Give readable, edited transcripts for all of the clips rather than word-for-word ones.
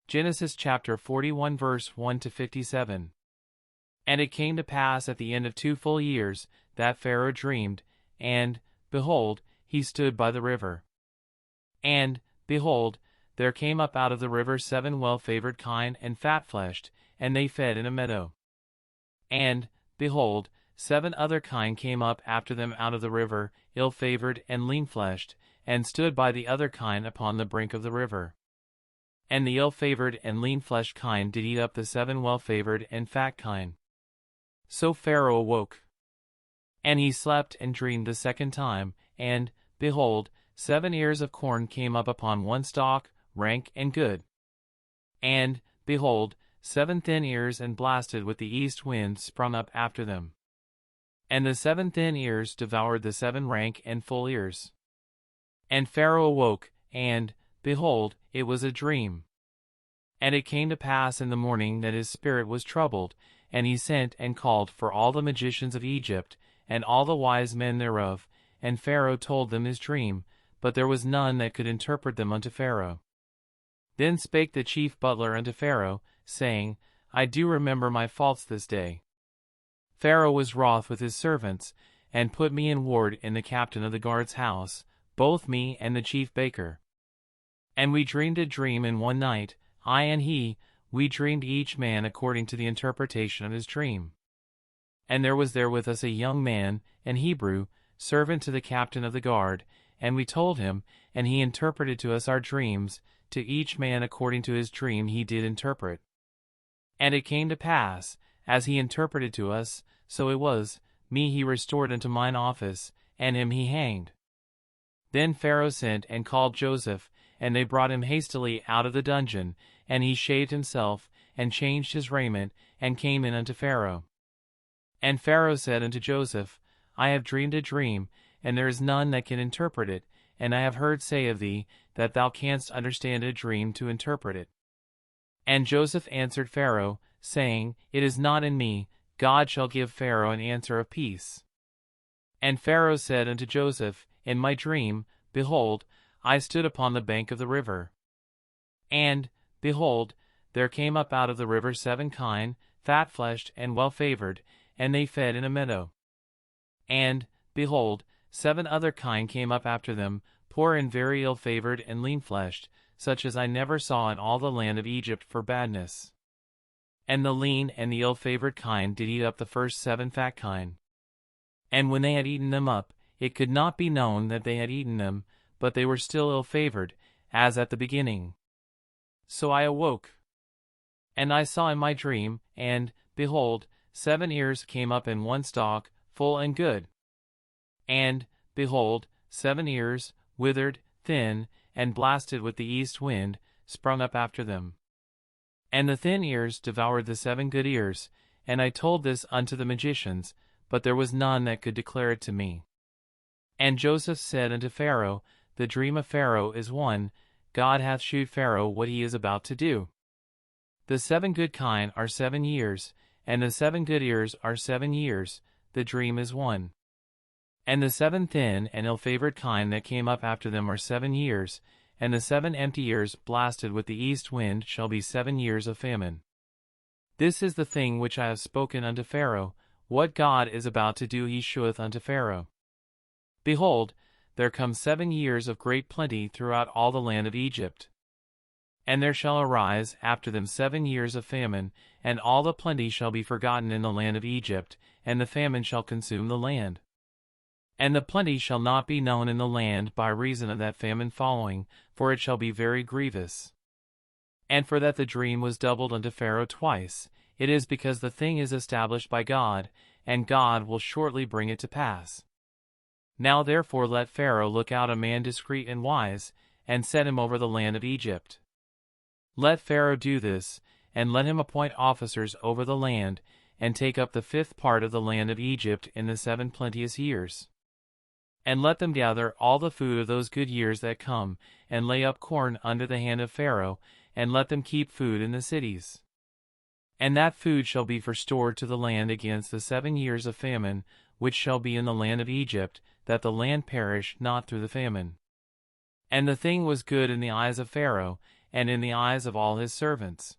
Genesis chapter 41 verse 1 to 57. And it came to pass at the end of 2 full years, that Pharaoh dreamed, and, behold, he stood by the river. And, behold, there came up out of the river 7 well-favored kine and fat-fleshed, and they fed in a meadow. And, behold, 7 other kine came up after them out of the river, ill-favored and lean-fleshed, and stood by the other kine upon the brink of the river. And the ill-favored and lean-fleshed kine did eat up the 7 well-favored and fat kine. So Pharaoh awoke. And he slept and dreamed the second time, and, behold, 7 ears of corn came up upon one stalk, rank and good. And, behold, 7 thin ears and blasted with the east wind sprung up after them. And the 7 thin ears devoured the 7 rank and full ears. And Pharaoh awoke, and, behold, it was a dream. And it came to pass in the morning that his spirit was troubled, and he sent and called for all the magicians of Egypt, and all the wise men thereof, and Pharaoh told them his dream, but there was none that could interpret them unto Pharaoh. Then spake the chief butler unto Pharaoh, saying, I do remember my faults this day. Pharaoh was wroth with his servants, and put me in ward in the captain of the guard's house, both me and the chief baker. And we dreamed a dream in one night, I and he, we dreamed each man according to the interpretation of his dream. And there was there with us a young man, an Hebrew, servant to the captain of the guard, and we told him, and he interpreted to us our dreams, to each man according to his dream he did interpret. And it came to pass, as he interpreted to us, so it was, me he restored unto mine office, and him he hanged. Then Pharaoh sent and called Joseph, and they brought him hastily out of the dungeon, and he shaved himself, and changed his raiment, and came in unto Pharaoh. And Pharaoh said unto Joseph, I have dreamed a dream, and there is none that can interpret it, and I have heard say of thee, that thou canst understand a dream to interpret it. And Joseph answered Pharaoh, saying, It is not in me, God shall give Pharaoh an answer of peace. And Pharaoh said unto Joseph, In my dream, behold, I stood upon the bank of the river. And, behold, there came up out of the river 7 kine, fat-fleshed and well-favored, and they fed in a meadow. And, behold, 7 other kine came up after them, poor and very ill-favored and lean-fleshed, such as I never saw in all the land of Egypt for badness. And the lean and the ill-favored kine did eat up the first 7 fat kine. And when they had eaten them up, it could not be known that they had eaten them, but they were still ill-favored, as at the beginning. So I awoke. And I saw in my dream, and, behold, 7 ears came up in one stalk, full and good. And, behold, 7 ears, withered, thin, and blasted with the east wind, sprung up after them. And the thin ears devoured the 7 good ears, and I told this unto the magicians, but there was none that could declare it to me. And Joseph said unto Pharaoh, The dream of Pharaoh is one, God hath shewed Pharaoh what he is about to do. The 7 good kine are 7 years, and the 7 good ears are 7 years, the dream is one. And the 7 thin and ill-favored kine that came up after them are 7 years, and the 7 empty ears blasted with the east wind shall be 7 years of famine. This is the thing which I have spoken unto Pharaoh, what God is about to do he sheweth unto Pharaoh. Behold, there come 7 years of great plenty throughout all the land of Egypt. And there shall arise after them 7 years of famine, and all the plenty shall be forgotten in the land of Egypt, and the famine shall consume the land. And the plenty shall not be known in the land by reason of that famine following, for it shall be very grievous. And for that the dream was doubled unto Pharaoh twice, it is because the thing is established by God, and God will shortly bring it to pass. Now therefore let Pharaoh look out a man discreet and wise, and set him over the land of Egypt. Let Pharaoh do this, and let him appoint officers over the land, and take up the 5th part of the land of Egypt in the 7 plenteous years. And let them gather all the food of those good years that come, and lay up corn under the hand of Pharaoh, and let them keep food in the cities. And that food shall be for store to the land against the 7 years of famine, which shall be in the land of Egypt, that the land perish not through the famine. And the thing was good in the eyes of Pharaoh, and in the eyes of all his servants.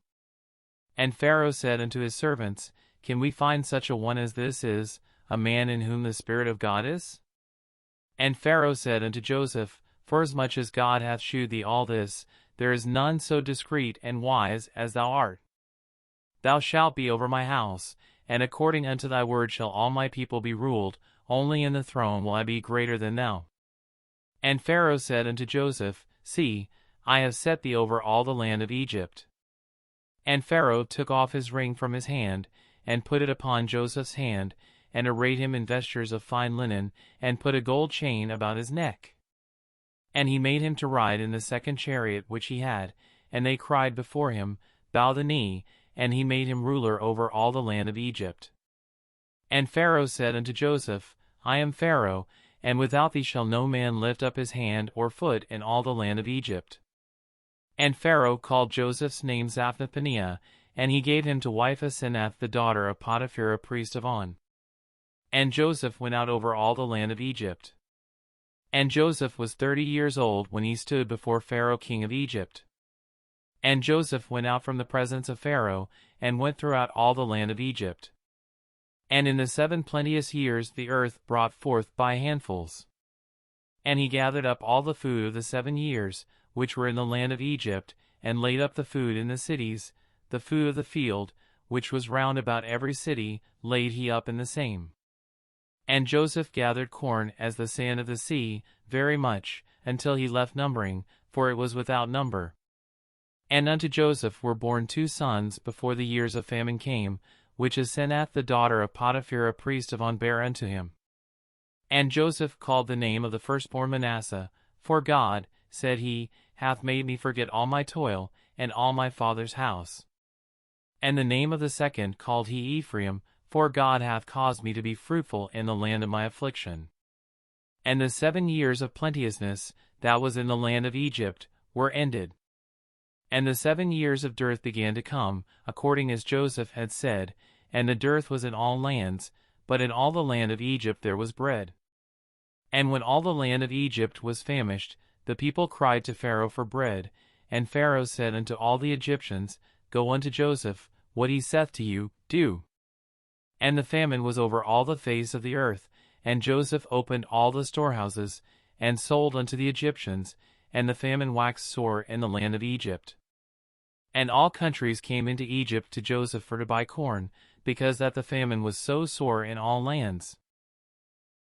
And Pharaoh said unto his servants, Can we find such a one as this is, a man in whom the Spirit of God is? And Pharaoh said unto Joseph, Forasmuch as God hath shewed thee all this, there is none so discreet and wise as thou art. Thou shalt be over my house, and according unto thy word shall all my people be ruled, only in the throne will I be greater than thou. And Pharaoh said unto Joseph, See, I have set thee over all the land of Egypt. And Pharaoh took off his ring from his hand, and put it upon Joseph's hand, and arrayed him in vestures of fine linen, and put a gold chain about his neck. And he made him to ride in the second chariot which he had, and they cried before him, Bow the knee, and he made him ruler over all the land of Egypt. And Pharaoh said unto Joseph, I am Pharaoh, and without thee shall no man lift up his hand or foot in all the land of Egypt. And Pharaoh called Joseph's name Zaphnath-Paneah, and he gave him to wife Asenath the daughter of Potiphar a priest of On. And Joseph went out over all the land of Egypt. And Joseph was 30 years old when he stood before Pharaoh king of Egypt. And Joseph went out from the presence of Pharaoh, and went throughout all the land of Egypt. And in the 7 plenteous years the earth brought forth by handfuls. And he gathered up all the food of the 7 years, which were in the land of Egypt, and laid up the food in the cities, the food of the field, which was round about every city, laid he up in the same. And Joseph gathered corn as the sand of the sea, very much, until he left numbering, for it was without number. And unto Joseph were born 2 sons before the years of famine came, which Asenath the daughter of Potiphar a priest of On bare unto him. And Joseph called the name of the firstborn Manasseh, for God, said he, hath made me forget all my toil, and all my father's house. And the name of the second called he Ephraim, for God hath caused me to be fruitful in the land of my affliction. And the 7 years of plenteousness, that was in the land of Egypt, were ended. And the 7 years of dearth began to come, according as Joseph had said, and the dearth was in all lands, but in all the land of Egypt there was bread. And when all the land of Egypt was famished, the people cried to Pharaoh for bread, and Pharaoh said unto all the Egyptians, Go unto Joseph, what he saith to you, do. And the famine was over all the face of the earth, and Joseph opened all the storehouses, and sold unto the Egyptians, and the famine waxed sore in the land of Egypt. And all countries came into Egypt to Joseph for to buy corn, because that the famine was so sore in all lands.